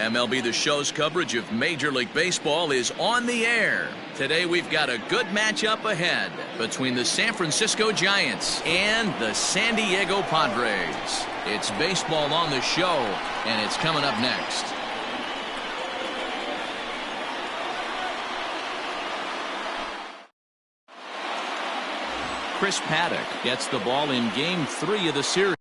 MLB The Show's coverage of Major League Baseball is on the air. Today we've got a good matchup ahead between the San Francisco Giants and the San Diego Padres. It's baseball on the show, and it's coming up next. Chris Paddock gets the ball in Game 3 of the series.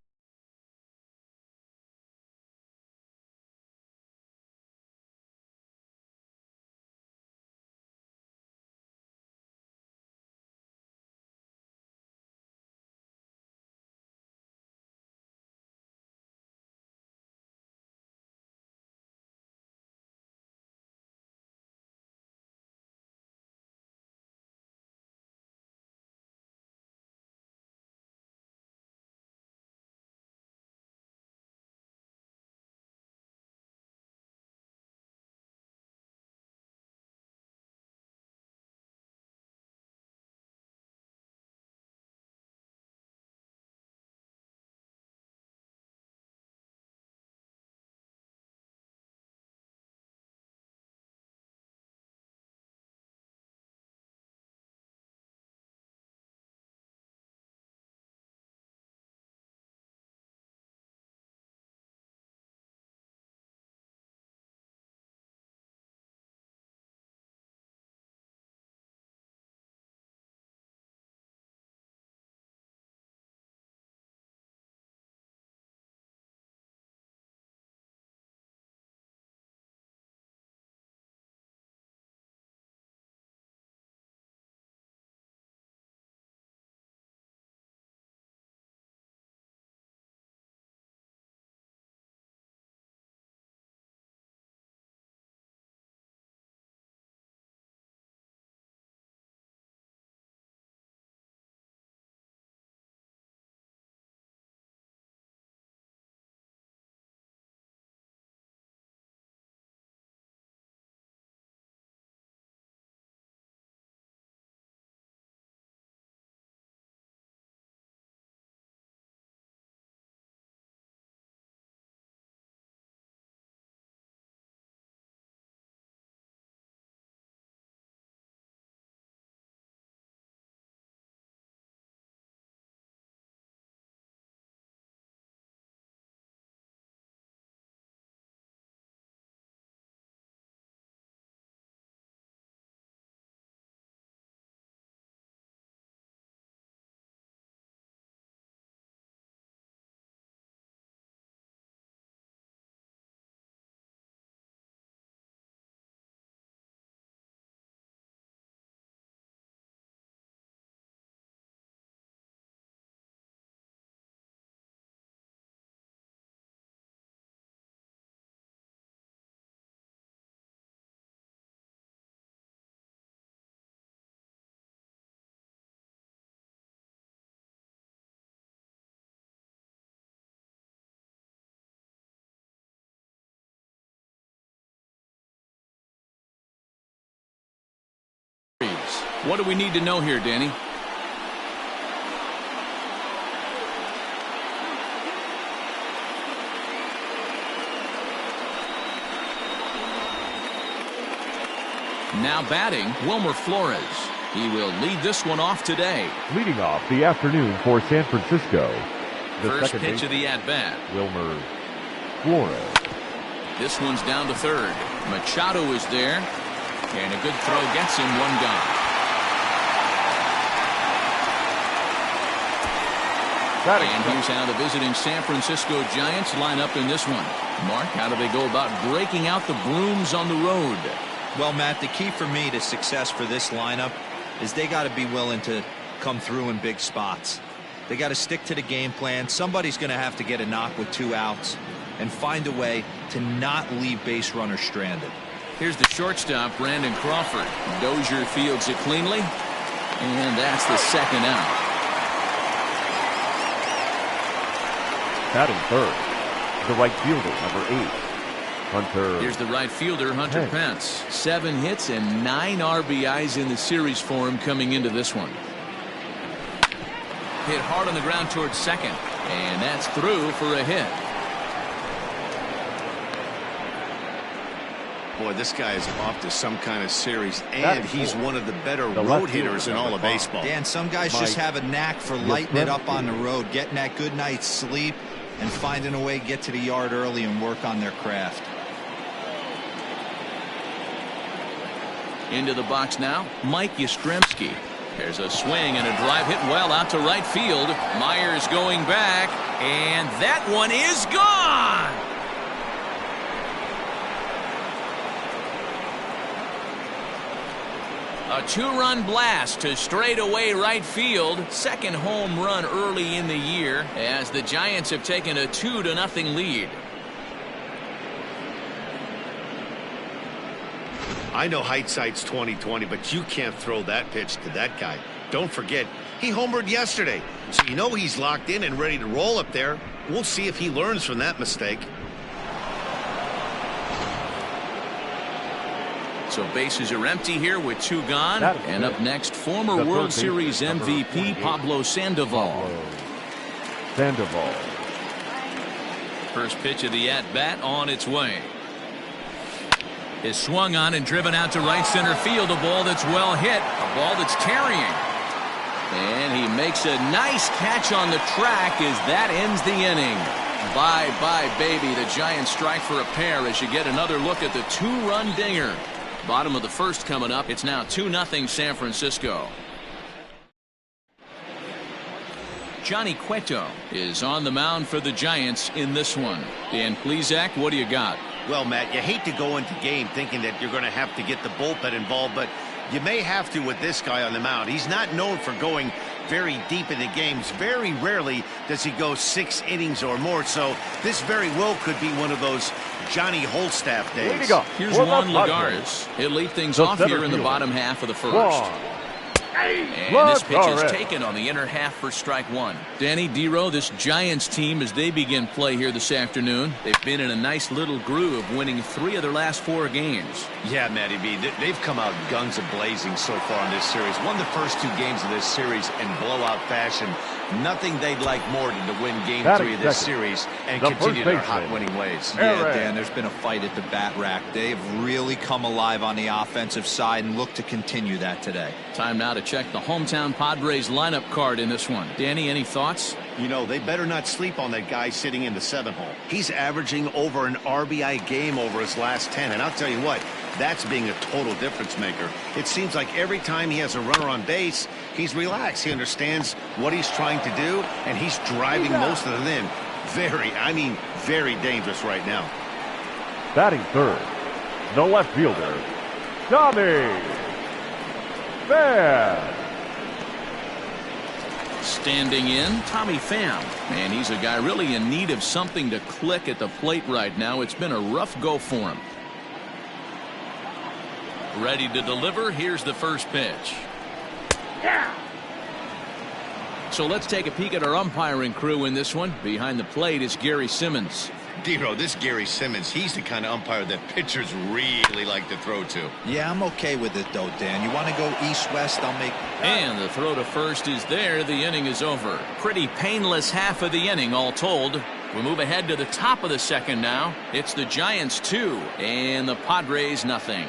What do we need to know here, Danny? Now batting, Wilmer Flores. He will lead this one off today. Leading off the afternoon for San Francisco. The first pitch of the at-bat. Wilmer Flores. This one's down to third. Machado is there. And a good throw gets him one gone. And here's how the visiting San Francisco Giants line up in this one. Mark, how do they go about breaking out the brooms on the road? Well, Matt, the key for me to success for this lineup is they got to be willing to come through in big spots. They got to stick to the game plan. Somebody's going to have to get a knock with 2 outs and find a way to not leave base runners stranded. Here's the shortstop, Brandon Crawford. Dozier fields it cleanly, and that's the second out. Batting third, the right fielder, number 8, Hunter. Here's the right fielder, Hunter Pence. 7 hits and 9 RBIs in the series for him coming into this one. Hit hard on the ground towards second, and that's through for a hit. Boy, this guy is off to some kind of series, and he's one of the better road hitters in all of baseball. Dan, some guys just have a knack for lighting it up on the road, getting that good night's sleep, and finding a way to get to the yard early and work on their craft. Into the box now, Mike Yastrzemski. There's a swing and a drive hit well out to right field. Myers going back, and that one is gone. A two-run blast to straightaway right field. Second home run early in the year as the Giants have taken a 2-0 lead. I know hindsight's 20/20, but you can't throw that pitch to that guy. Don't forget, he homered yesterday, so you know he's locked in and ready to roll up there. We'll see if he learns from that mistake. So bases are empty here with two gone. And up next, former World Series MVP Pablo Sandoval. First pitch of the at-bat on its way. Is swung on and driven out to right center field. A ball that's well hit. A ball that's carrying. And he makes a nice catch on the track as that ends the inning. Bye-bye, baby. The Giants strike for a pair as you get another look at the two-run dinger. Bottom of the first coming up. It's now 2-0 San Francisco. Johnny Cueto is on the mound for the Giants in this one. Dan Plesac, what do you got? Well, Matt, you hate to go into game thinking that you're going to have to get the bullpen involved, but you may have to with this guy on the mound. He's not known for going very deep into games. Very rarely does he go 6 innings or more, so this very well could be one of those Johnny Holstaff days. Here's Juan Lagares. He'll lead things off here in the bottom half of the first. And this pitch is taken on the inner half for strike one. Danny Dero, this Giants team, as they begin play here this afternoon, they've been in a nice little groove, winning 3 of their last 4 games. Yeah, Matty B, they've come out guns a-blazing so far in this series. Won the first 2 games of this series in blowout fashion. Nothing they'd like more than to win game 3 of this series and continue their hot winning ways. Yeah, Dan, there's been a fight at the bat rack. They've really come alive on the offensive side and look to continue that today. Time now to check the hometown Padres lineup card in this one. Danny, any thoughts? You know, they better not sleep on that guy sitting in the 7th hole. He's averaging over an RBI game over his last 10, and I'll tell you what, that's being a total difference maker. It seems like every time he has a runner on base, he's relaxed. He understands what he's trying to do, and he's driving most of them in. Very dangerous right now. Batting third, the left fielder, Tommy Pham. Standing in, Tommy Pham. And he's a guy really in need of something to click at the plate right now. It's been a rough go for him. Ready to deliver. Here's the first pitch. So let's take a peek at our umpiring crew in this one. Behind the plate is Gary Simmons. Dero, this Gary Simmons, he's the kind of umpire that pitchers really like to throw to. Yeah, I'm okay with it, though, Dan. You want to go east-west, I'll make... And the throw to first is there. The inning is over. Pretty painless half of the inning, all told. We move ahead to the top of the second now. It's the Giants 2 and the Padres nothing.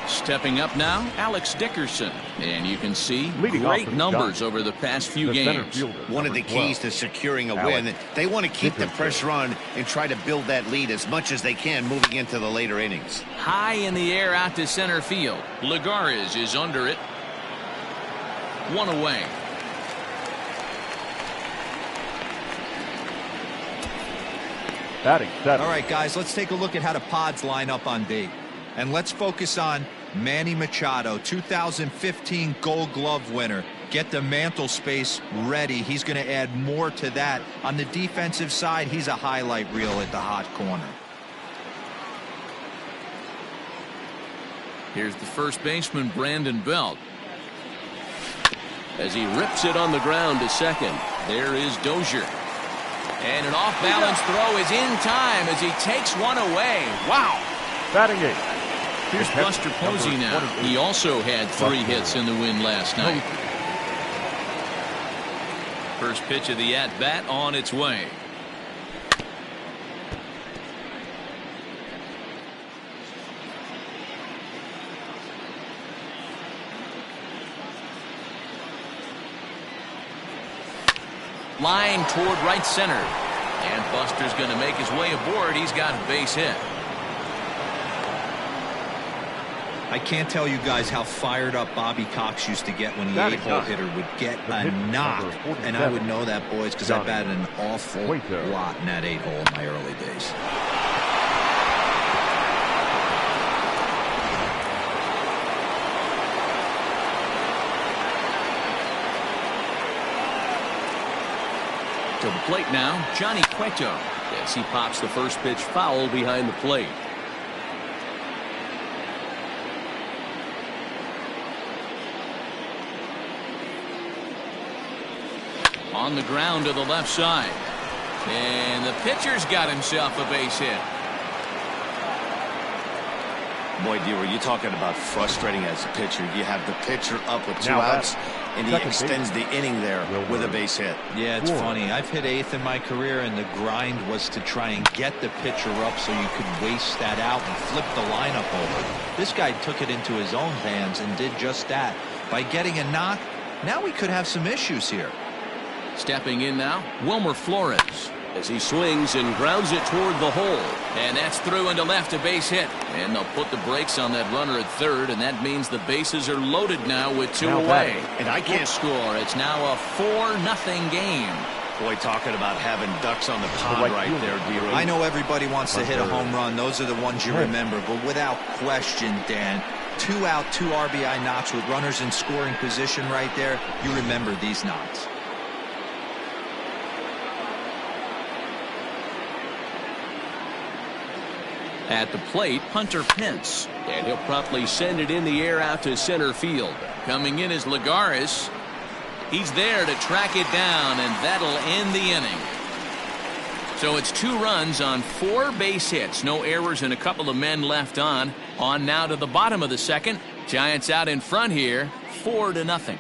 Stepping up now, Alex Dickerson. And you can see great numbers over the past few games. One of the keys to securing a win, they want to keep the pressure on and try to build that lead as much as they can moving into the later innings. High in the air out to center field. Lagares is under it. 1 away. Batting seven. All right, guys, let's take a look at how the Pods line up on D. And let's focus on Manny Machado, 2015 Gold Glove winner. Get the mantle space ready. He's going to add more to that. On the defensive side, he's a highlight reel at the hot corner. Here's the first baseman, Brandon Belt. As he rips it on the ground to second. There is Dozier. And an off-balance throw is in time as he takes one away. Wow. Batting eight. Here's Buster Posey now. He also had 3 hits in the win last night. First pitch of the at-bat on its way. Line toward right center. And Buster's going to make his way aboard. He's got a base hit. I can't tell you guys how fired up Bobby Cox used to get when the 8-hole hitter would get a knock. And I would know that, boys, because I batted an awful lot in that 8-hole in my early days. To the plate now, Johnny Cueto, as he pops the first pitch foul behind the plate. On the ground to the left side. And the pitcher's got himself a base hit. Boy, D, were you talking about frustrating as a pitcher? You have the pitcher up with 2 outs, and he extends the inning there with a base hit. Yeah, it's funny. I've hit 8th in my career, and the grind was to try and get the pitcher up so you could waste that out and flip the lineup over. This guy took it into his own hands and did just that. By getting a knock, now we could have some issues here. Stepping in now, Wilmer Flores, as he swings and grounds it toward the hole. And that's through into left, a base hit. And they'll put the brakes on that runner at third, and that means the bases are loaded now with 2 away. And I can't score. It's now a 4-0 game. Boy, talking about having ducks on the pond right there, D. I know everybody wants to hit a home run. Those are the ones you remember. But without question, Dan, 2 out, 2 RBI knocks with runners in scoring position right there. You remember these knocks. At the plate, Hunter Pence, and he'll promptly send it in the air out to center field. Coming in is Lagares. He's there to track it down, and that'll end the inning. So it's 2 runs on 4 base hits, no errors, and a couple of men left on. On now to the bottom of the second. Giants out in front here, 4-0.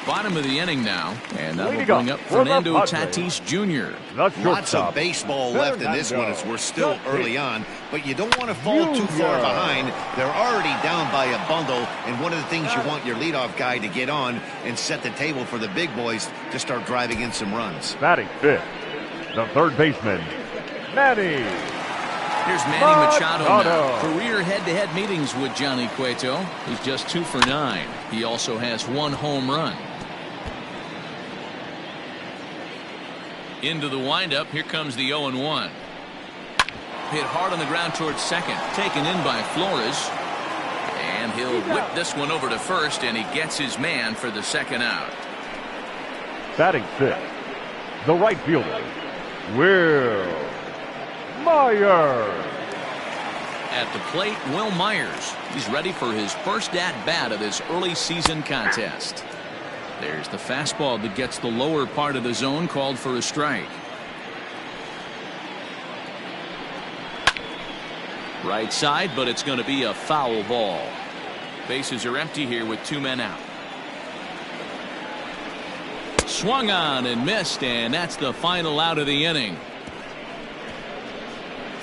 Bottom of the inning now, and that'll bring up Fernando Tatis Jr. Lots of baseball left in this one as we're still early on, but you don't want to fall too far behind. They're already down by a bundle, and one of the things you want your leadoff guy to get on and set the table for the big boys to start driving in some runs. Batting fifth, the third baseman, Manny. Here's Manny Machado now. Career head-to-head meetings with Johnny Cueto. He's just 2 for 9. He also has 1 home run. Into the windup. Here comes the 0-1. Hit hard on the ground towards second. Taken in by Flores. And he'll whip this one over to first, and he gets his man for the second out. Batting fifth, the right fielder, Will Myers. At the plate, Will Myers. He's ready for his first at-bat of this early season contest. There's the fastball that gets the lower part of the zone, called for a strike. Right side, but it's going to be a foul ball. Bases are empty here with 2 men out. Swung on and missed, and that's the final out of the inning.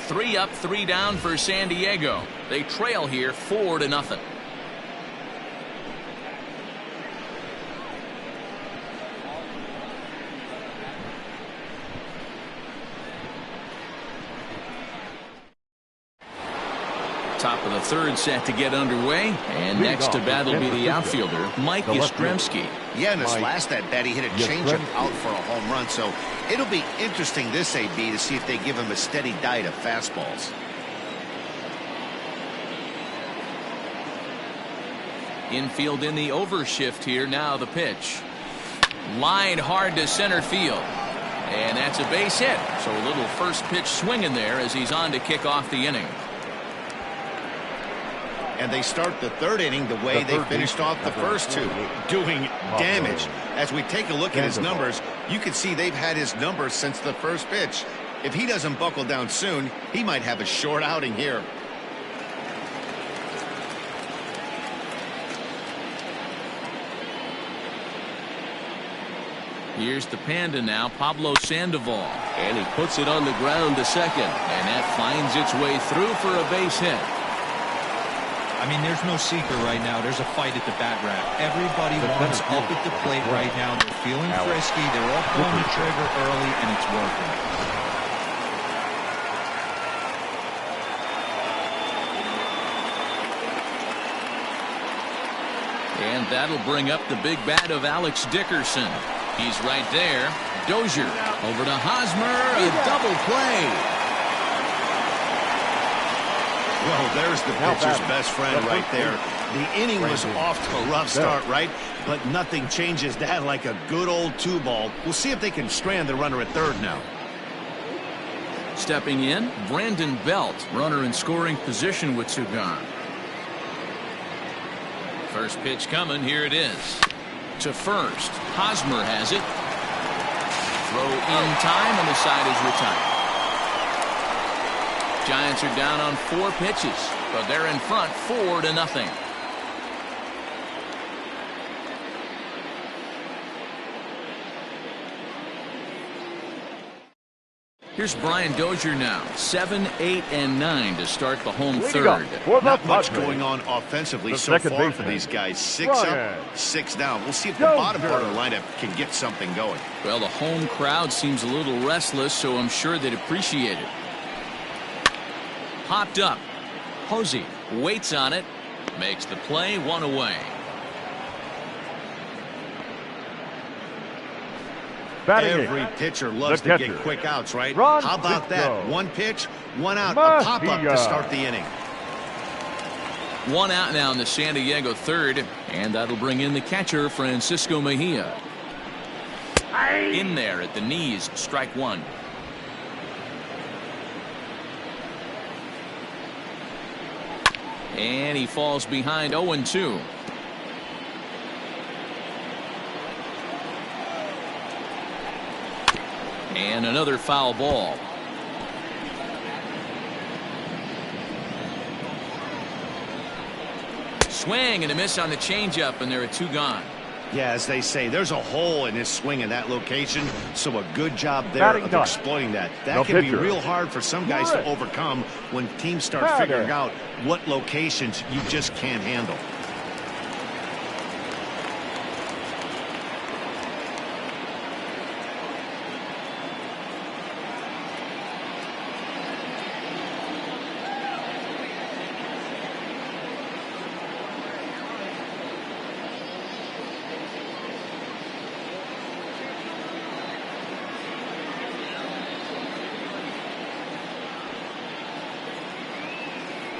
3 up, 3 down for San Diego. They trail here 4-0. Top of the third set to get underway, and next to bat will be the outfielder, Mike Yastrzemski. Yeah, in his last at bat, he hit a changeup out for a home run, so it'll be interesting this AB to see if they give him a steady diet of fastballs. Infield in the overshift here. Now the pitch. Line hard to center field. And that's a base hit. So a little first pitch swing in there as he's on to kick off the inning. And they start the third inning the way they finished off the first 2, doing damage. As we take a look at his numbers, you can see they've had his numbers since the first pitch. If he doesn't buckle down soon, he might have a short outing here. Here's the Panda now, Pablo Sandoval. And he puts it on the ground to second. And that finds its way through for a base hit. I mean, there's no secret right now. There's a fight at the bat rack. Everybody wants up at the plate right now. They're feeling frisky. They're all pulling the trigger early, and it's working. And that'll bring up the big bat of Alex Dickerson. He's right there. Dozier over to Hosmer. A double play. Well, there's the pitcher's best friend right there. The inning was off to a rough start, right? But nothing changes that like a good old 2-ball. We'll see if they can strand the runner at third now. Stepping in, Brandon Belt, runner in scoring position with two gone. First pitch coming. Here it is. To first. Hosmer has it. Throw in time, and the side is retired. Giants are down on 4 pitches, but they're in front 4-0. Here's Brian Dozier now. 7, 8, and 9 to start the home third. Not much going on offensively so far for these guys. 6 up, 6 down. We'll see if the bottom part of the lineup can get something going. Well, the home crowd seems a little restless, so I'm sure they'd appreciate it. Popped up. Posey waits on it. Makes the play, 1 away. Every pitcher loves to get quick outs, right? How about that? 1 pitch, 1 out, a pop-up to start the inning. 1 out now in the San Diego third, and that'll bring in the catcher, Francisco Mejia. In there at the knees, strike 1. And he falls behind 0-2. And another foul ball. Swing and a miss on the changeup, and there are 2 gone. Yeah, as they say, there's a hole in his swing in that location, so a good job there of exploiting that. That can be real hard for some guys to overcome when teams start figuring out what locations you just can't handle.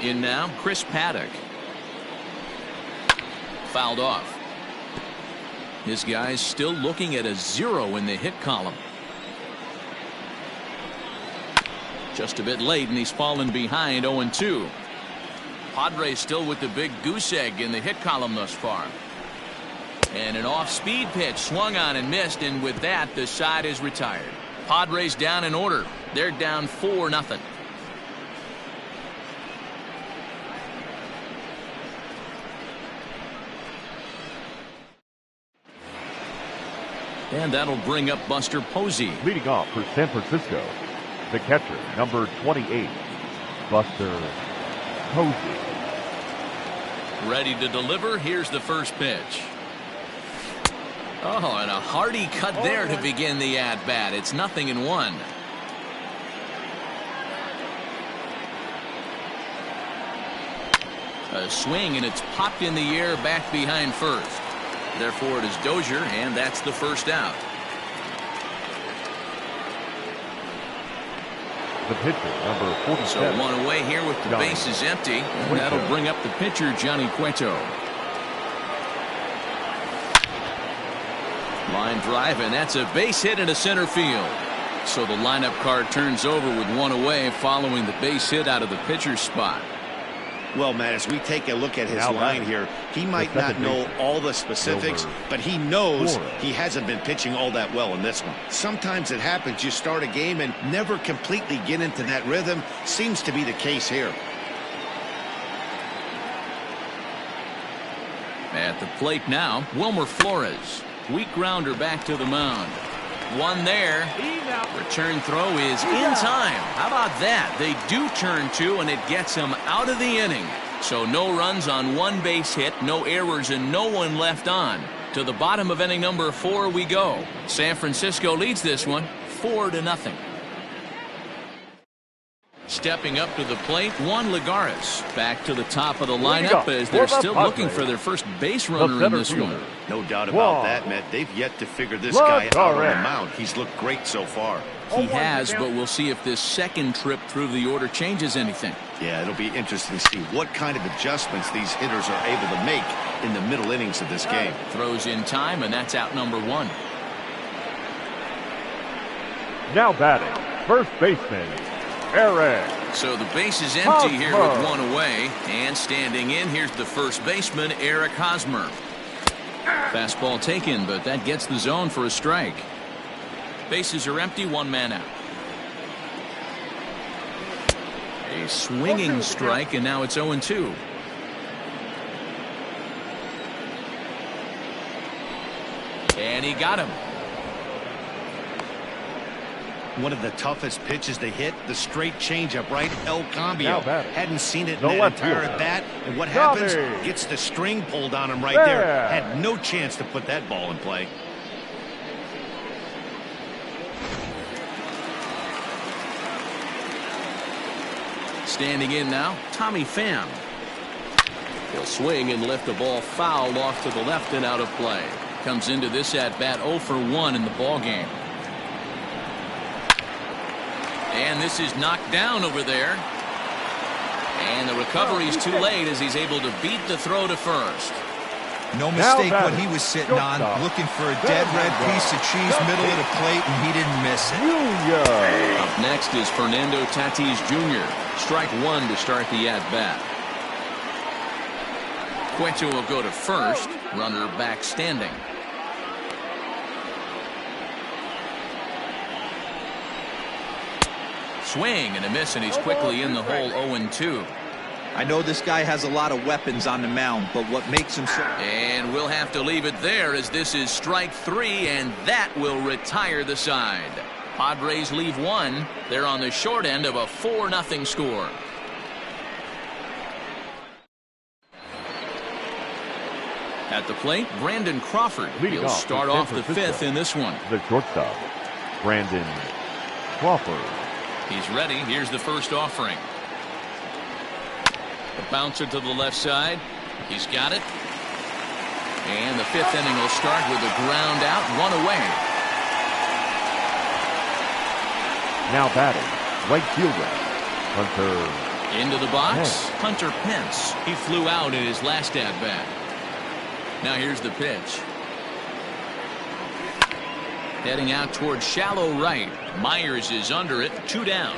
In now, Chris Paddock. Fouled off. His guys still looking at a 0 in the hit column. Just a bit late, and he's fallen behind 0-2. Padres still with the big goose egg in the hit column thus far. And an off-speed pitch swung on and missed, and with that, the side is retired. Padres down in order. They're down 4-0. And that'll bring up Buster Posey. Leading off for San Francisco, the catcher, number 28, Buster Posey. Ready to deliver. Here's the first pitch. Oh, and a hearty cut there to begin the at-bat. It's 0-1. A swing, and it's popped in the air back behind first. Therefore, it is Dozier, and that's the first out. The pitcher, number 47. So 1 away here with the bases empty. And that'll bring up the pitcher, Johnny Cueto. Line drive, and that's a base hit into center field. So the lineup card turns over with 1 away following the base hit out of the pitcher's spot. Well, Matt, as we take a look at his line here, he might not know all the specifics, but he knows he hasn't been pitching all that well in this one. Sometimes it happens. You start a game and never completely get into that rhythm. Seems to be the case here. At the plate now, Wilmer Flores. Weak grounder back to the mound. 1 there. Return throw is in time. How about that? They do turn 2, and it gets him out of the inning. So no runs on one base hit, no errors, and no one left on. To the bottom of inning number 4 we go. San Francisco leads this one 4-0. Stepping up to the plate, Juan Lagares. Back to the top of the lineup as they're still looking for their first base runner in this one. No doubt about that, Matt. They've yet to figure this guy out on the mound. He's looked great so far. He has, but we'll see if this second trip through the order changes anything. Yeah, it'll be interesting to see what kind of adjustments these hitters are able to make in the middle innings of this game. Throws in time, and that's out number 1. Now batting, first baseman, Eric. So the base is empty here with 1 away. And standing in, here's the first baseman, Eric Hosmer. Fastball taken, but that gets the zone for a strike. Bases are empty, 1 man out. A swinging strike, and now it's 0-2. And he got him. One of the toughest pitches to hit, the straight changeup, right? El Cambio. Hadn't seen it in that entire at bat. And what happens? Gets the string pulled on him right there. Had no chance to put that ball in play. Standing in now, Tommy Pham. He'll swing and lift the ball foul off to the left and out of play. Comes into this at-bat 0 for 1 in the ball game. And this is knocked down over there. And the recovery's too late as he's able to beat the throw to first. No mistake what he was sitting on, looking for a dead red piece of cheese middle of the plate, and he didn't miss it. Up next is Fernando Tatis Jr. Strike 1 to start the at-bat. Cueto will go to first, runner back standing. Swing and a miss, and he's quickly in the hole 0-2. I know this guy has a lot of weapons on the mound, but what makes him so... And we'll have to leave it there as this is strike 3, and that will retire the side. Padres leave 1. They're on the short end of a 4-0 score. At the plate, Brandon Crawford. He'll start off the 5th in this one. The shortstop, Brandon Crawford. He's ready. Here's the first offering. The bouncer to the left side. He's got it. And the 5th inning will start with a ground out, 1 away. Now batting, right fielder, Hunter. Into the box, Hunter Pence. He flew out in his last at-bat. Now here's the pitch. Heading out towards shallow right. Myers is under it, 2 down.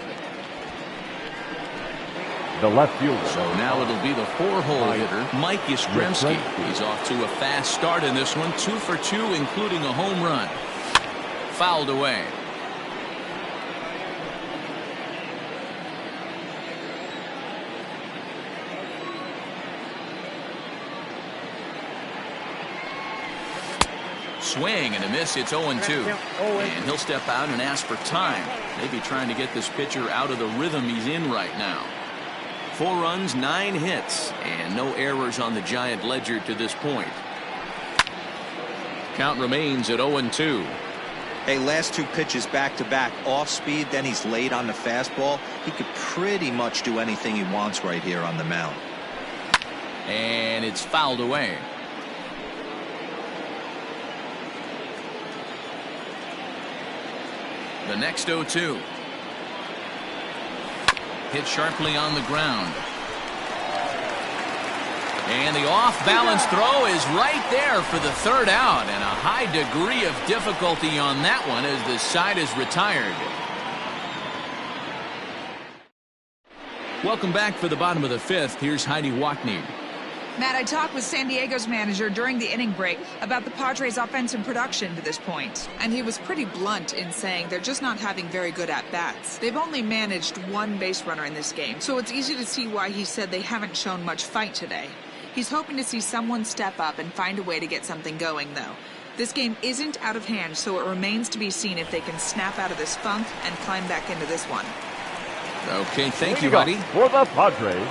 The left fielder. So now it'll be the 4-hole hitter, Mike Yastrzemski. He's off to a fast start in this one, 2 for 2, including a home run. Fouled away. Swing and a miss. It's 0-2. And he'll step out and ask for time. Maybe trying to get this pitcher out of the rhythm he's in right now. 4 runs, 9 hits, and no errors on the Giant ledger to this point. Count remains at 0-2. Hey, last 2 pitches back-to-back, off speed, then he's late on the fastball. He could pretty much do anything he wants right here on the mound. And it's fouled away. The next 0-2. Hit sharply on the ground. And the off-balance throw is right there for the 3rd out. And a high degree of difficulty on that one as the side is retired. Welcome back for the bottom of the 5th. Here's Heidi Wackney. Matt, I talked with San Diego's manager during the inning break about the Padres' offensive production to this point, and he was pretty blunt in saying they're just not having very good at-bats. They've only managed 1 base runner in this game, so it's easy to see why he said they haven't shown much fight today. He's hoping to see someone step up and find a way to get something going, though. This game isn't out of hand, so it remains to be seen if they can snap out of this funk and climb back into this one. Okay, thank you, buddy. For the Padres,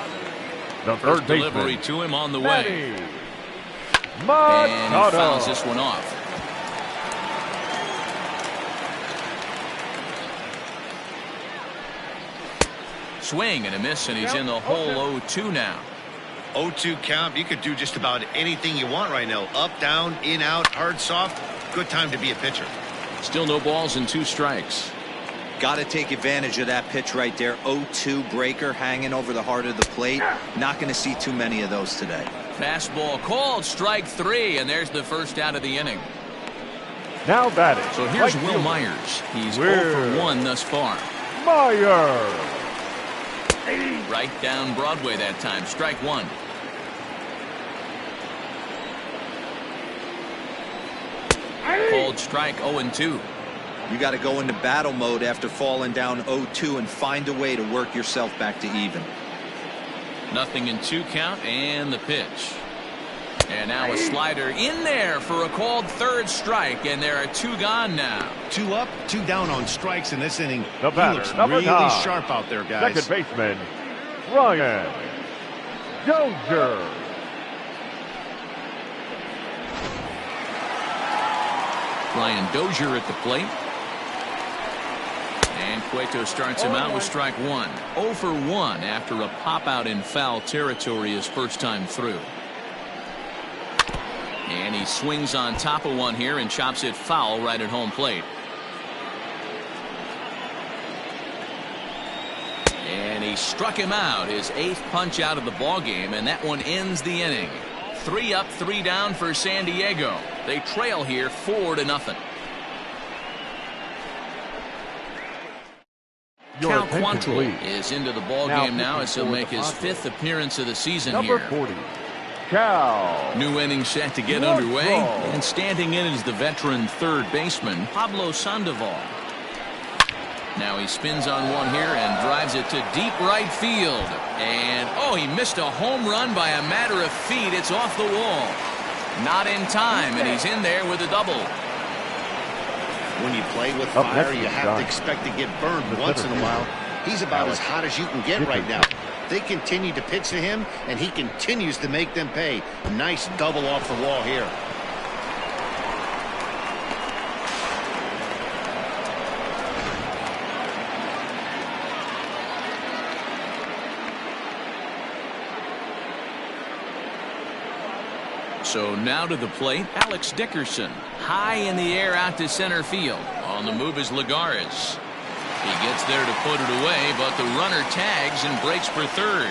The First third delivery baseman, to him on the way. Manny And he Machado. fouls this one off. Swing and a miss, and he's in the hole 0-2 now. 0-2 count. You could do just about anything you want right now. Up, down, in, out, hard, soft. Good time to be a pitcher. Still no balls and 2 strikes. Got to take advantage of that pitch right there. 0-2 breaker hanging over the heart of the plate. Not going to see too many of those today. Fastball called, strike 3, and there's the first out of the inning. Now batting. So here's right Will fielder, Myers. He's Will 0 for 1 thus far. Myers. Right down Broadway that time. Strike 1. Called strike 0-2. You got to go into battle mode after falling down 0-2 and find a way to work yourself back to even. Nothing in 2 count, and the pitch. And now a slider in there for a called third strike, and there are 2 gone now. 2 up, 2 down on strikes in this inning. The He batter, looks number really 9. sharp out there, guys. Second baseman, Ryan Dozier. Ryan Dozier at the plate. And Cueto starts him out with strike 1. 0 for 1 after a pop out in foul territory his first time through. And he swings on top of one here and chops it foul right at home plate. And he struck him out, his 8th punch out of the ball game, and that one ends the inning. 3 up, 3 down for San Diego. They trail here 4-0. Your Cal attention, Quantrill please. is into the ball Now game now pitching as he'll for make the his Padres. 5th appearance of the season Number here. 40, Cal. New inning set to get Quantrill. underway, and standing in is the veteran third baseman Pablo Sandoval. Now he spins on one here and drives it to deep right field. And oh, he missed a home run by a matter of feet. It's off the wall. Not in time, and he's in there with a double. When you play with Up fire, next you is have John. to expect to get burned The once in center a while. fielder, He's about Alex as hot as you can get right now. Dickerson. They continue to pitch to him, and he continues to make them pay. Nice double off the wall here. So now to the plate, Alex Dickerson. High in the air out to center field. On the move is Lagares. He gets there to put it away, but the runner tags and breaks for third.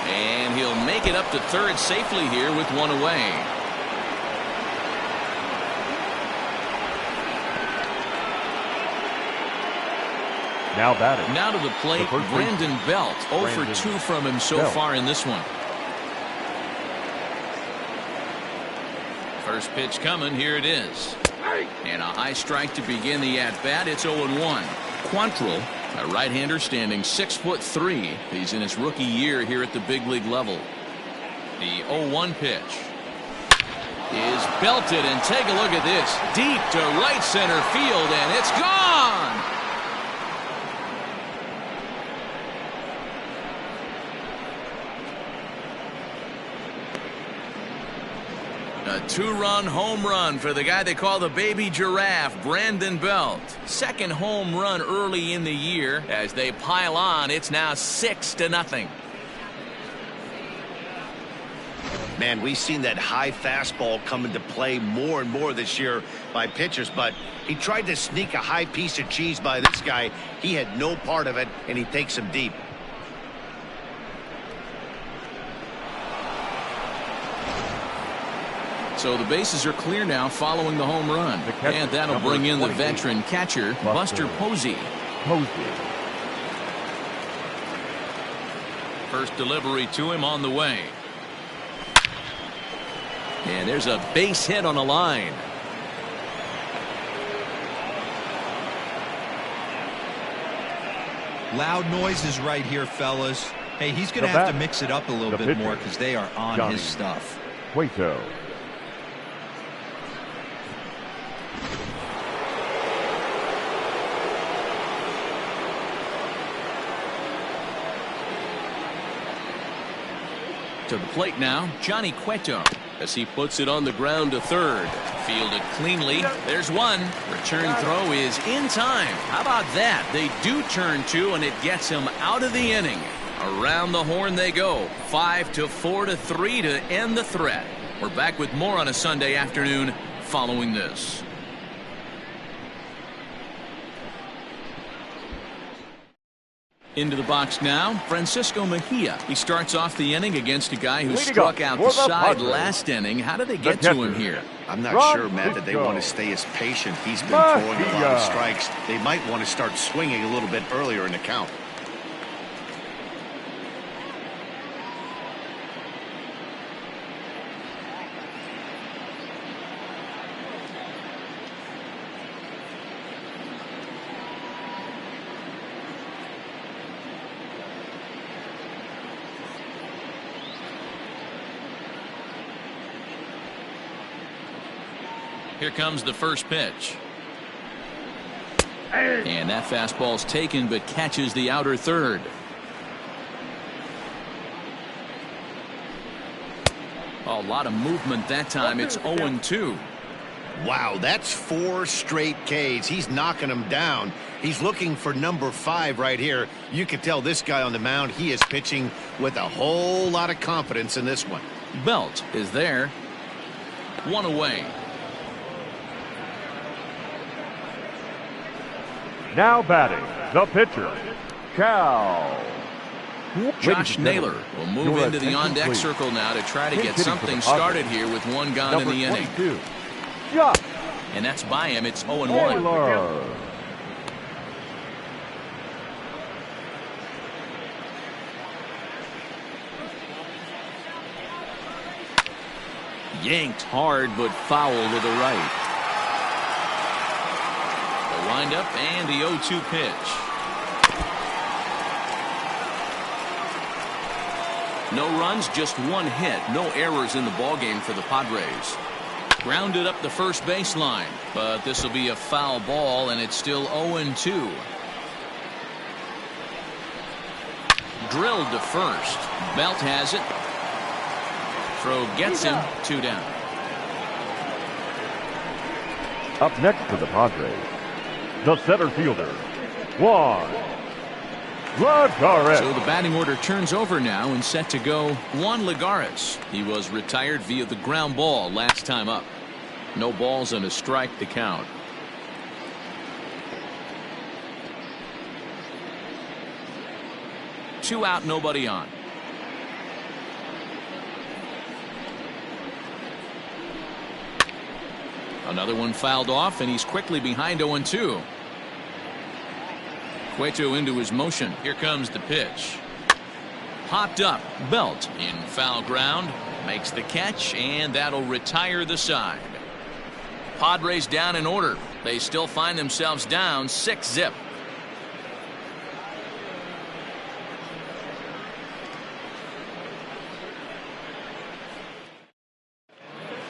And he'll make it up to third safely here with one away. Now batting. Now to the plate, The first Brandon Belt. 0 for Brandon 2 from him so Belt. far in this one. First pitch coming, here it is. And a high strike to begin the at-bat. It's 0-1. Quantrill, a right-hander standing 6'3". He's in his rookie year here at the big league level. The 0-1 pitch is belted, and take a look at this. Deep to right center field, and it's gone! A 2-run home run for the guy they call the baby giraffe, Brandon Belt. Second home run early in the year. As they pile on, it's now 6-0. Man, we've seen that high fastball come into play more and more this year by pitchers, but he tried to sneak a high piece of cheese by this guy. He had no part of it, and he takes him deep. So the bases are clear now following the home run. The catcher, And that'll number bring in the 28, veteran catcher, Buster Posey. First delivery to him on the way. And there's a base hit on the line. Loud noises right here, fellas. Hey, he's going to The have to bat, mix it up a little the bit pitcher, more because they are on Johnny his stuff. Cueto. To the plate now, Johnny Cueto, as he puts it on the ground to third. Fielded cleanly. There's one. Return throw is in time. How about that? They do turn two, and it gets him out of the inning. Around the horn they go. 5-4 to 3 to end the threat. We're back with more on a Sunday afternoon following this. Into the box now, Francisco Mejia. He starts off the inning against a guy who struck out the side last inning. How did they get to him here? I'm not sure, Matt, that they want to stay as patient. He's been throwing a lot of strikes. They might want to start swinging a little bit earlier in the count. Here comes the first pitch. And that fastball's taken but catches the outer third. A lot of movement that time. It's 0-2. Wow, that's 4 straight Ks. He's knocking them down. He's looking for number 5 right here. You can tell this guy on the mound, he is pitching with a whole lot of confidence in this one. Belt is there. One away. Now batting, the pitcher, Cal. Josh Naylor will move into the on-deck circle now to try to get something started here with one gone in the inning. And that's by him. It's 0-1. Yanked hard but foul to the right. The windup and the 0-2 pitch. No runs, just one hit. No errors in the ballgame for the Padres. Grounded up the first baseline, but this will be a foul ball, and it's still 0-2. Drilled to first. Belt has it. Throw gets him. 2 down. Up next for the Padres, the center fielder, Juan Lagares. So the batting order turns over now and set to go Juan Lagares. He was retired via the ground ball last time up. No balls and a strike to count. Two out, nobody on. Another one fouled off, and he's quickly behind 0-2. Cueto into his motion. Here comes the pitch. Popped up. Belt in foul ground. Makes the catch, and that'll retire the side. Padres down in order. They still find themselves down 6-0.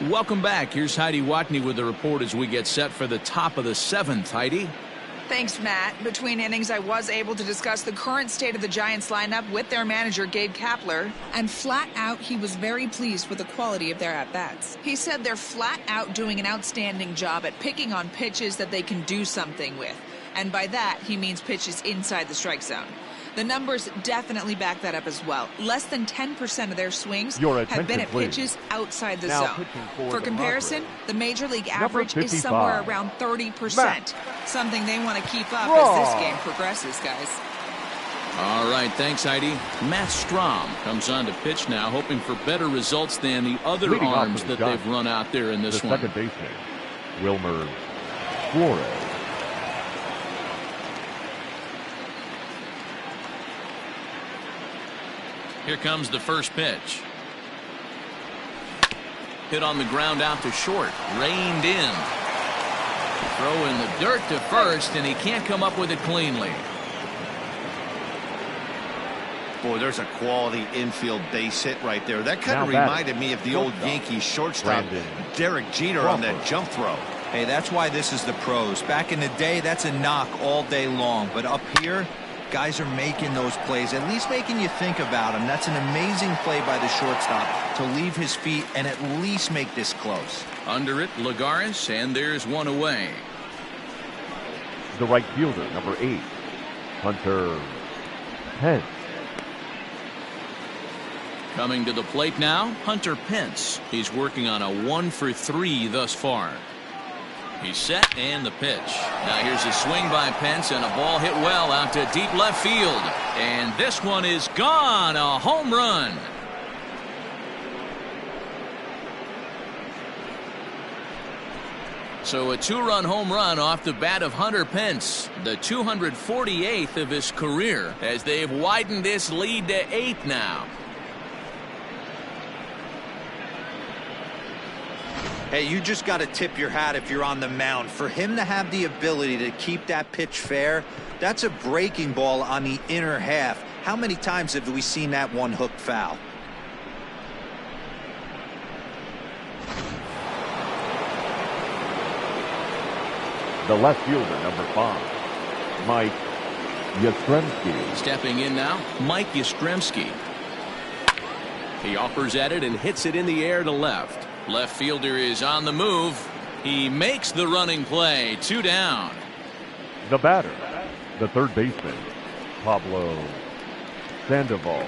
Welcome back. Here's Heidi Watney with the report as we get set for the top of the 7th. Heidi. Thanks, Matt. Between innings, I was able to discuss the current state of the Giants lineup with their manager, Gabe Kapler. And flat out, he was very pleased with the quality of their at-bats. He said they're flat out doing an outstanding job at picking on pitches that they can do something with. And by that, he means pitches inside the strike zone. The numbers definitely back that up as well. Less than 10% of their swings have been at pitches outside the zone. For comparison, the Major League average is somewhere around 30%. Something they want to keep up as this game progresses, guys. All right, thanks, Heidi. Matt Strom comes on to pitch now, hoping for better results than the other arms that they've run out there in this one. Second baseman, Wilmer Flores. Here comes the first pitch. Hit on the ground out to short. Reined in. Throw in the dirt to first, and he can't come up with it cleanly. Boy, there's a quality infield base hit right there. That kind of reminded me of the old Yankees shortstop, Derek Jeter, on that jump throw. Hey, that's why this is the pros. Back in the day, that's a knock all day long. But up here, Guys are making those plays, at least making you think about them. That's an amazing play by the shortstop to leave his feet and at least make this close. Under it, Lagares, and there's one away. The right fielder, number 8, Hunter Pence. Coming to the plate now, Hunter Pence. He's working on a 1-for-3 thus far. He's set, and the pitch. Now here's a swing by Pence, and a ball hit well out to deep left field. And this one is gone, a home run. So a 2-run home run off the bat of Hunter Pence, the 248th of his career, as they've widened this lead to 8 now. Hey, you just got to tip your hat if you're on the mound. For him to have the ability to keep that pitch fair, that's a breaking ball on the inner half. How many times have we seen that one hook foul? The left fielder, number 5, Mike Yastrzemski. Stepping in now, Mike Yastrzemski. He offers at it and hits it in the air to left. Left fielder is on the move. He makes the running play. 2 down. The batter, the third baseman, Pablo Sandoval.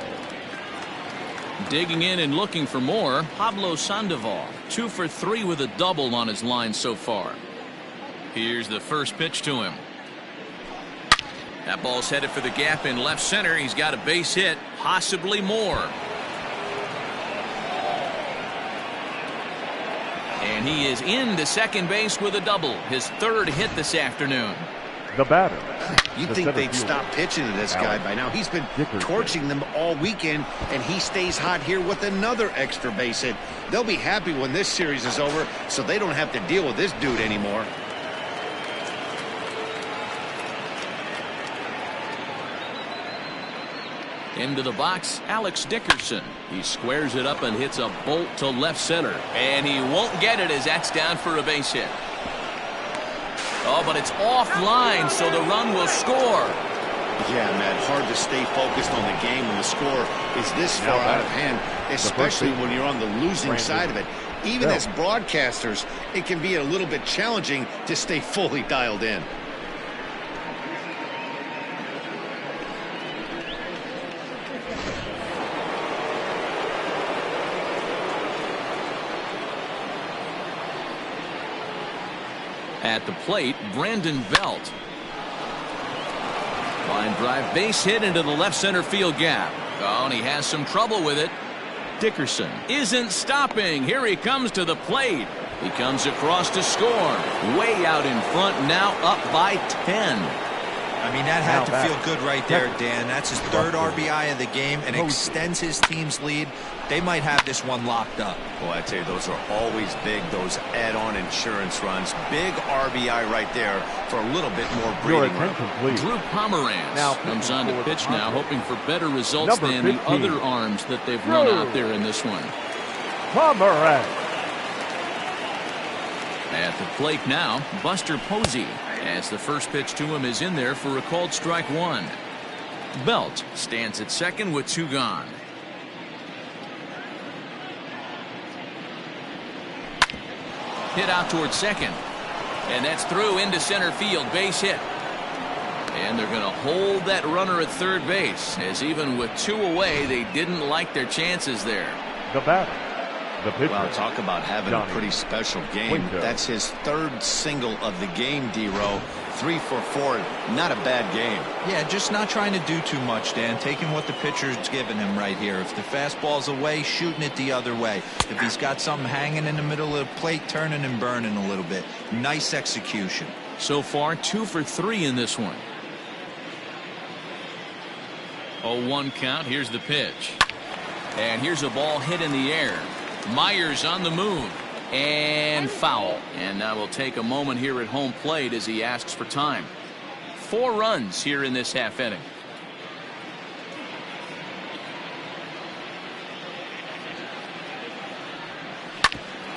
Digging in and looking for more, Pablo Sandoval. 2 for 3 with a double on his line so far. Here's the first pitch to him. That ball's headed for the gap in left center. He's got a base hit, possibly more. And he is into second base with a double, his 3rd hit this afternoon. The batter. You'd think they'd stop pitching to this guy by now. He's been torching them all weekend, and he stays hot here with another extra base hit. They'll be happy when this series is over, so they don't have to deal with this dude anymore. Into the box, Alex Dickerson. He squares it up and hits a bolt to left center. And he won't get it as that's down for a base hit. Oh, but it's offline, so the run will score. Yeah, Matt, hard to stay focused on the game when the score is this far out of hand, especially when you're on the losing side of it. Even as broadcasters, it can be a little bit challenging to stay fully dialed in. At the plate, Brandon Belt. Line drive base hit into the left center field gap. Oh, and he has some trouble with it. Dickerson isn't stopping. Here he comes to the plate. He comes across to score. Way out in front, now up by 10. I mean, that had to feel good right there, Dan. That's his 3rd RBI of the game and extends his team's lead. They might have this one locked up. Boy, I tell you, those are always big, those add-on insurance runs. Big RBI right there for a little bit more breathing room. Drew Pomeranz comes on to pitch now, hoping for better results than the other arms that they've run out there in this one. Pomeranz. At the plate now, Buster Posey, as the first pitch to him is in there for a called strike 1. Belt stands at second with 2 gone. Hit out towards second, and that's through into center field, base hit. And they're going to hold that runner at third base, as even with 2 away, they didn't like their chances there. The batter, the pitcher. Wow, talk about having a pretty special game. That's his 3rd single of the game, D-Row. 3 for 4, not a bad game. Yeah, just not trying to do too much, Dan. Taking what the pitcher's giving him right here. If the fastball's away, shooting it the other way. If he's got something hanging in the middle of the plate, turning and burning a little bit. Nice execution. So far, 2 for 3 in this one. 0-1 count. Here's the pitch. And here's a ball hit in the air. Myers on the move. And foul. And now we'll take a moment here at home plate as he asks for time. 4 runs here in this half inning.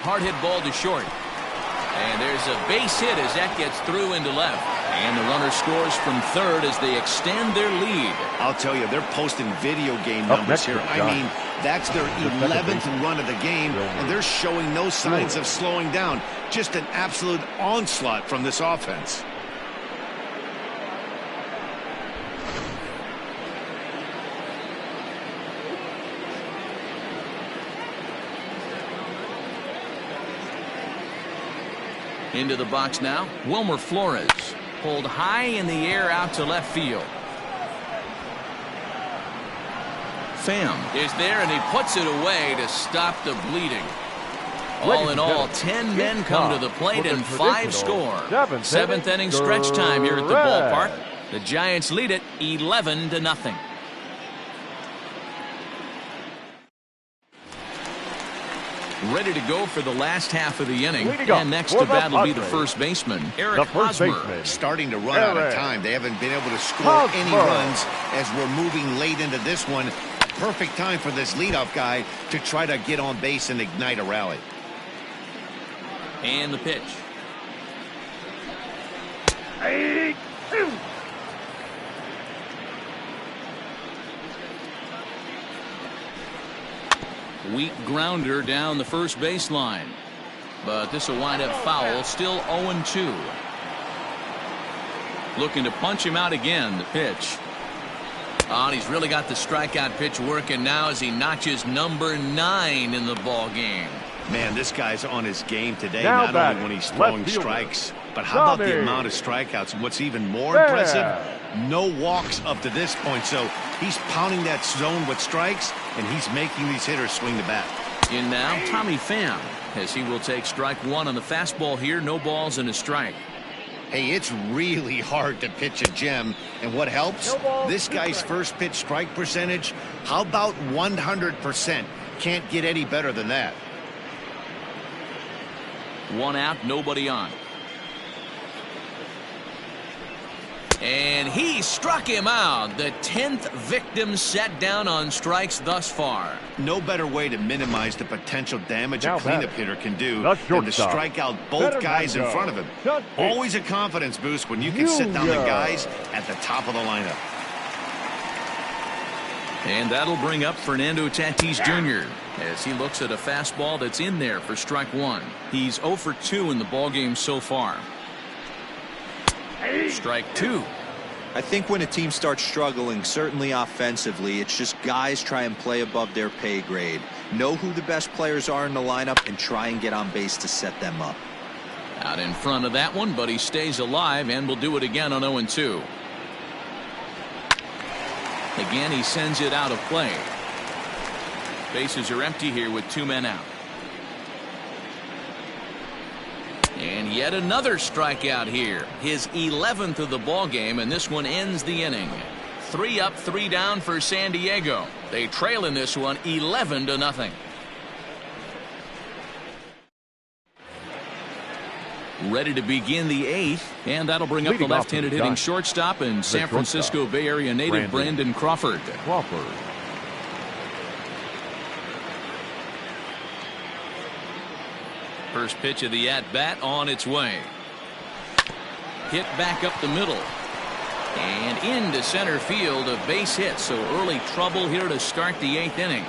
Hard hit ball to short. And there's a base hit as that gets through into left. And the runner scores from third as they extend their lead. I'll tell you, they're posting video game numbers here. I mean, that's their 11th run of the game, and they're showing no signs of slowing down. Just an absolute onslaught from this offense. Into the box now, Wilmer Flores. Pulled high in the air out to left field. Pham is there, and he puts it away to stop the bleeding. All in all, 10 men come to the plate and 5 score. Seventh inning stretch time here at the ballpark. The Giants lead it 11-0. Ready to go for the last half of the inning. And next to bat will be the first baseman, Eric Hosmer. Starting to run out of time. They haven't been able to score any runs as we're moving late into this one. A perfect time for this leadoff guy to try to get on base and ignite a rally. And the pitch. Weak grounder down the first baseline. But this will wind up foul. Still 0-2. Looking to punch him out again. The pitch. Oh, and he's really got the strikeout pitch working now as he notches number 9 in the ball game. Man, this guy's on his game today, not only when he's throwing strikes, but how about the amount of strikeouts? And what's even more impressive, no walks up to this point. So he's pounding that zone with strikes, and he's making these hitters swing the bat. In now, Tommy Pham, as he will take strike 1 on the fastball here. No balls and a strike. Hey, it's really hard to pitch a gem, and what helps? This guy's first pitch strike percentage, how about 100%? Can't get any better than that. 1 out, nobody on. And he struck him out. The 10th victim set down on strikes thus far. No better way to minimize the potential damage a cleanup hitter can do than to strike out both guys in front of him. Always a confidence boost when you can sit down the guys at the top of the lineup. And that'll bring up Fernando Tatis Jr. as he looks at a fastball that's in there for strike 1. He's 0 for 2 in the ballgame so far. Strike 2. I think when a team starts struggling, certainly offensively, it's just guys try and play above their pay grade. Know who the best players are in the lineup and try and get on base to set them up. Out in front of that one, but he stays alive and will do it again on 0-2. Again, he sends it out of play. Bases are empty here with 2 men out. And yet another strikeout here. His 11th of the ball game, and this one ends the inning. 3 up, 3 down for San Diego. They trail in this one 11-0. Ready to begin the 8th, and that'll bring up the left-handed hitting shortstop and San Francisco Bay Area native Brandon Crawford. First pitch of the at-bat on its way. Hit back up the middle. And into center field, a base hit. So early trouble here to start the 8th inning.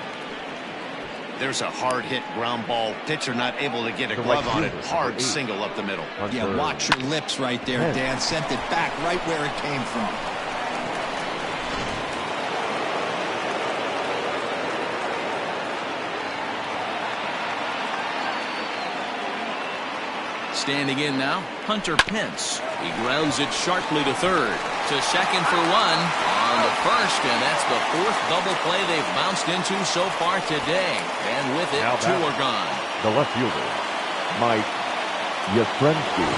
There's a hard hit ground ball. Pitcher not able to get a glove on it. Hard single up the middle. Yeah, watch your lips right there, Dan. Sent it back right where it came from. Standing in now, Hunter Pence. He grounds it sharply to third. To second for 1 on the first, and that's the 4th double play they've bounced into so far today. And with it, 2 are gone. The left fielder, Mike Yastrzemski.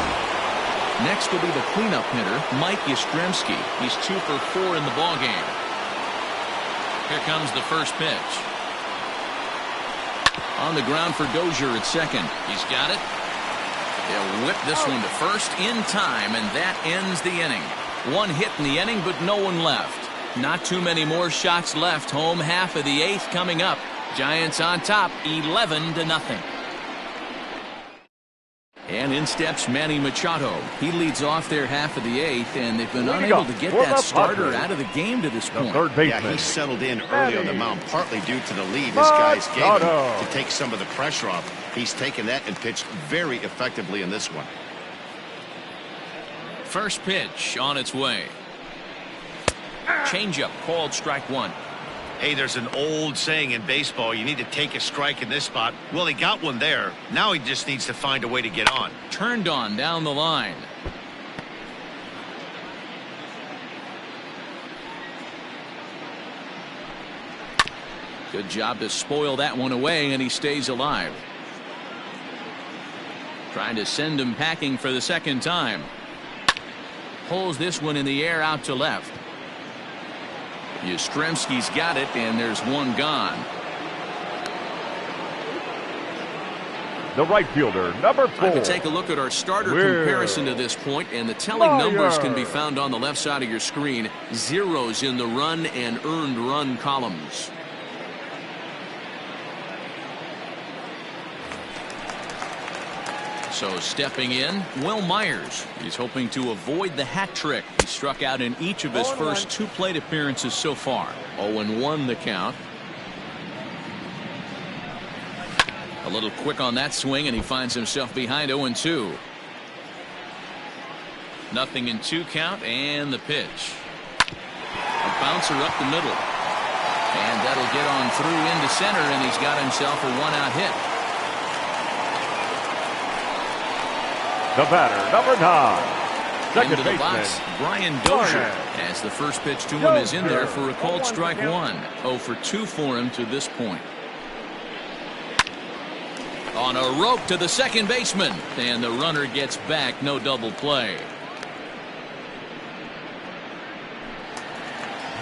Next will be the cleanup hitter, Mike Yastrzemski. He's 2 for 4 in the ballgame. Here comes the first pitch. On the ground for Dozier at second. He's got it. They'll whip this one to first in time, and that ends the inning. 1 hit in the inning, but no one left. Not too many more shots left. Home half of the 8th coming up. Giants on top, 11-0. And in steps Manny Machado. He leads off their half of the eighth, and they've been unable to get that starter out of the game to this point. Yeah, he settled in early on the mound, partly due to the lead this guy's gave him to take some of the pressure off. He's taken that and pitched very effectively in this one. First pitch on its way. Changeup called strike one. Hey, there's an old saying in baseball, you need to take a strike in this spot. Well, he got one there. Now he just needs to find a way to get on. Turned on down the line. Good job to spoil that one away, and he stays alive. Trying to send him packing for the second time. Pulls this one in the air out to left. Yastrzemski's got it, and there's one gone. The right fielder, number 4. Time to take a look at our starter comparison to this point, and the telling numbers can be found on the left side of your screen. Zeros in the run and earned run columns. So stepping in, Will Myers. He's hoping to avoid the hat trick. He struck out in each of his first 2 plate appearances so far. 0-1 the count. A little quick on that swing, and he finds himself behind 0-2. Nothing in 2 count, and the pitch. A bouncer up the middle. And that'll get on through into center, and he's got himself a 1-out hit. The batter, number 9. Second Into the baseman, box, Brian Dozier. As the first pitch to him is in there for a called strike one. 0 for 2 for him to this point. On a rope to the second baseman, and the runner gets back. No double play.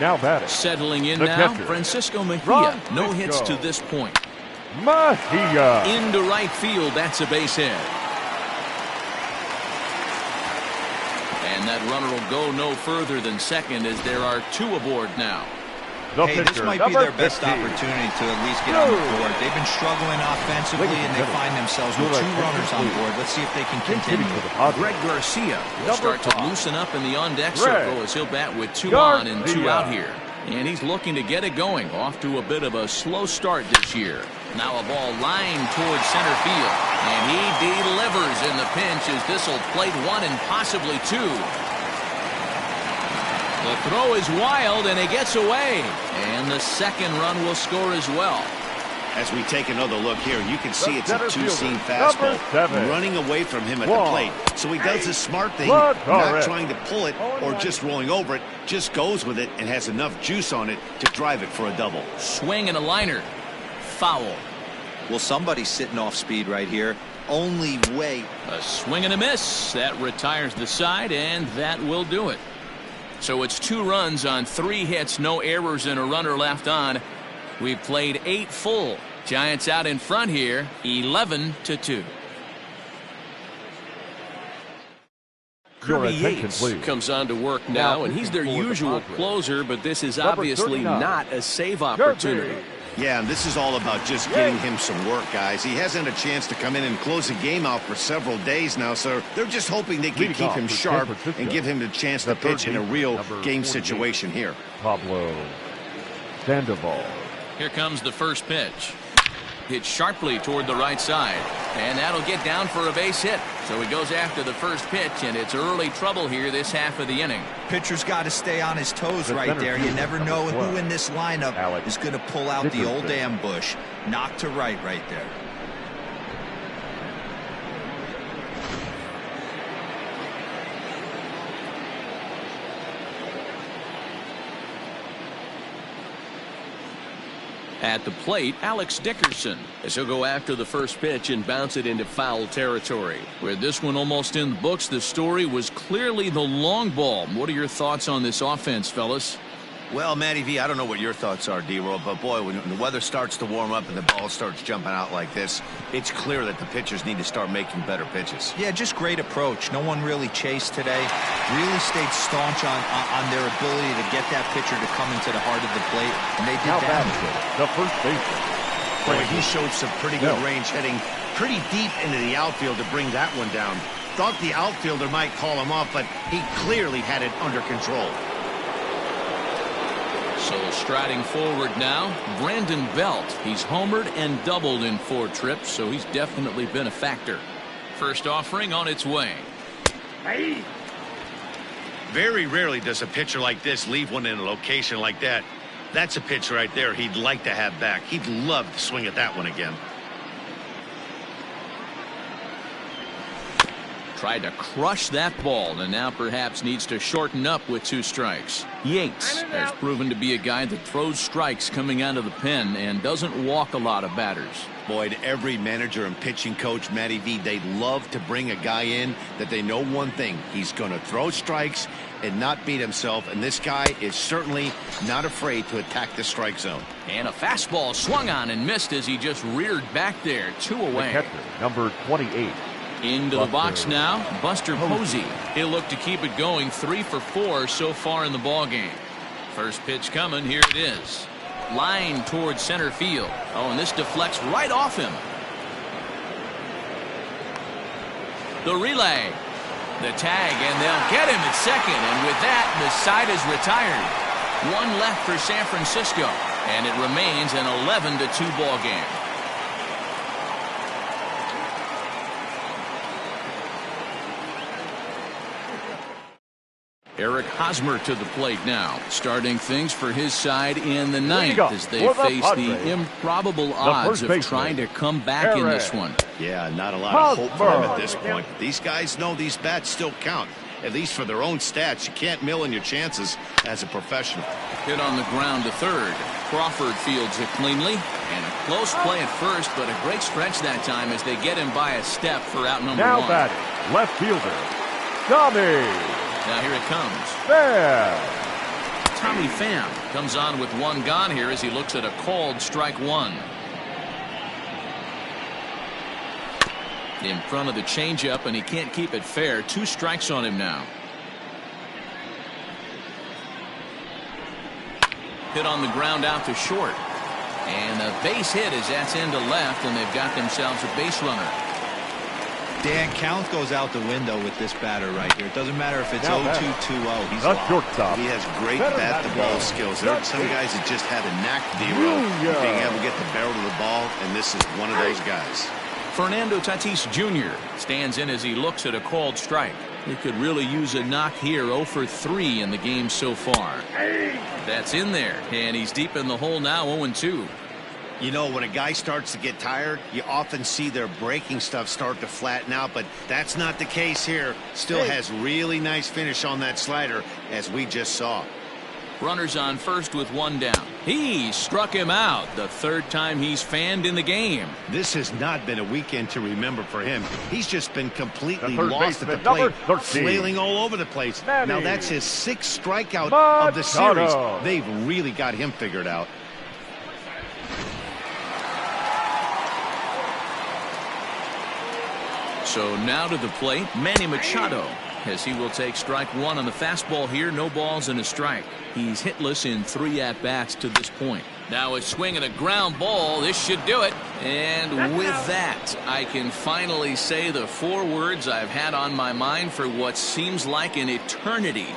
Now batting. Settling in The now, catcher, Francisco Mejia. No hits to this point. Mejia. Into right field, that's a base hit. And that runner will go no further than second, as there are 2 aboard now. The Hey, this pitcher, might be number their best 15. opportunity to at least get on the board. They've been struggling offensively, and they find themselves with 2 runners on board. Let's see if they can continue. Greg Garcia will Number start to 5. loosen up in the on-deck Greg circle as he'll bat with 2 on and 2 Garcia. out here. And he's looking to get it going. Off to a bit of a slow start this year. Now a ball lined towards center field. And he delivers in the pinch, as this will plate 1 and possibly 2. The throw is wild, and it gets away. And the second run will score as well. As we take another look here, you can see it's a center two-seam fielder, fastball number 7. running away from him at the 1. plate. So he does the smart thing, Blood not correct. trying to pull it or just rolling over it, just goes with it and has enough juice on it to drive it for a double. Swing and a liner. Foul. Well, somebody's sitting off speed right here. Only way. A swing and a miss. That retires the side, and that will do it. So it's 2 runs on 3 hits, no errors, and a runner left on. We've played 8 full. Giants out in front here, 11-2. Kirby Yates comes on to work now, and he's their usual closer, but this is obviously not a save opportunity. Yeah, and this is all about just getting him some work, guys. He hasn't had a chance to come in and close a game out for several days now, so they're just hoping they can keep him sharp and give him the chance to pitch in a real game situation here. Pablo Sandoval. Here comes the first pitch. Hit sharply toward the right side, and that'll get down for a base hit. So he goes after the first pitch, and it's early trouble here this half of the inning. Pitcher's got to stay on his toes right there. You never know who in this lineup is going to pull out the old ambush. Knock to right there. At the plate, Alex Dickerson, as he'll go after the first pitch and bounce it into foul territory. With this one almost in the books, the story was clearly the long ball. What are your thoughts on this offense, fellas? Well, Matty V, I don't know what your thoughts are, D-Roll, but boy, when the weather starts to warm up and the ball starts jumping out like this, it's clear that the pitchers need to start making better pitches. Yeah, just great approach. No one really chased today. Really stayed staunch on their ability to get that pitcher to come into the heart of the plate, and they did that. The first baseman, Boy, he showed some pretty good range, heading pretty deep into the outfield to bring that one down. Thought the outfielder might call him off, but he clearly had it under control. So striding forward now, Brandon Belt. He's homered and doubled in 4 trips, so he's definitely been a factor. First offering on its way. Very rarely does a pitcher like this leave one in a location like that. That's a pitch right there he'd like to have back. He'd love to swing at that one again. Tried to crush that ball and now perhaps needs to shorten up with 2 strikes. Yates has proven to be a guy that throws strikes coming out of the pen and doesn't walk a lot of batters. Boyd, every manager and pitching coach, Matty V, they'd love to bring a guy in that they know one thing. He's going to throw strikes and not beat himself, and this guy is certainly not afraid to attack the strike zone. And a fastball swung on and missed as he just reared back there. 2 away. The catcher, number 28. Into the box now, Buster Posey. He'll look to keep it going. 3 for 4 so far in the ball game. First pitch coming. Here it is. Line towards center field. Oh, and this deflects right off him. The relay. The tag, and they'll get him at second. And with that, the side is retired. 1 left for San Francisco. And it remains an 11-2 ball game. Eric Hosmer to the plate now, starting things for his side in the 9th as they face the improbable odds of trying to come back in this one. Yeah, not a lot of hope for him at this point. These guys know these bats still count, at least for their own stats. You can't mill in your chances as a professional. Hit on the ground to third. Crawford fields it cleanly, and a close play at first, but a great stretch that time as they get him by a step for out number 1. Now batting, left fielder, Tommy. Now here it comes. Pham. Tommy Pham comes on with 1 gone here as he looks at a called strike 1. In front of the changeup, and he can't keep it fair. 2 strikes on him now. Hit on the ground out to short. And a base hit as that's into left, and they've got themselves a base runner. Dan, count goes out the window with this batter right here. It doesn't matter if it's 0-2, 2-0. He's a shortstop. He has great bat-to-ball skills. There are some guys that just have a knack, being able to get the barrel to the ball, and this is one of those guys. Fernando Tatis Jr. stands in as he looks at a called strike. He could really use a knock here. 0 for 3 in the game so far. That's in there, and he's deep in the hole now. 0-2. You know, when a guy starts to get tired, you often see their breaking stuff start to flatten out, but that's not the case here. Still has really nice finish on that slider, as we just saw. Runners on first with 1 down. He struck him out, the 3rd time he's fanned in the game. This has not been a weekend to remember for him. He's just been completely lost at the plate, flailing all over the place. Now that's his 6th strikeout of the series. They've really got him figured out. So now to the plate, Manny Machado, as he will take strike 1 on the fastball here. No balls and a strike. He's hitless in 3 at-bats to this point. Now a swing and a ground ball. This should do it. And with that, I can finally say the 4 words I've had on my mind for what seems like an eternity.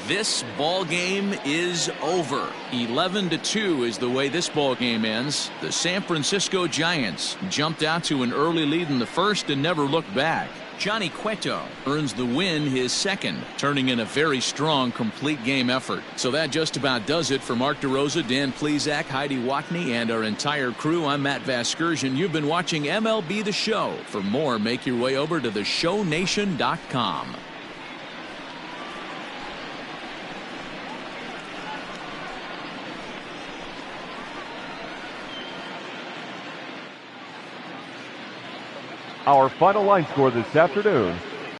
This ball game is over. 11-2 is the way this ball game ends. The San Francisco Giants jumped out to an early lead in the 1st and never looked back. Johnny Cueto earns the win, his 2nd, turning in a very strong complete game effort. So that just about does it for Mark DeRosa, Dan Plesac, Heidi Watney, and our entire crew. I'm Matt Vasgersian. You've been watching MLB The Show. For more, make your way over to theshownation.com. Our final line score this afternoon,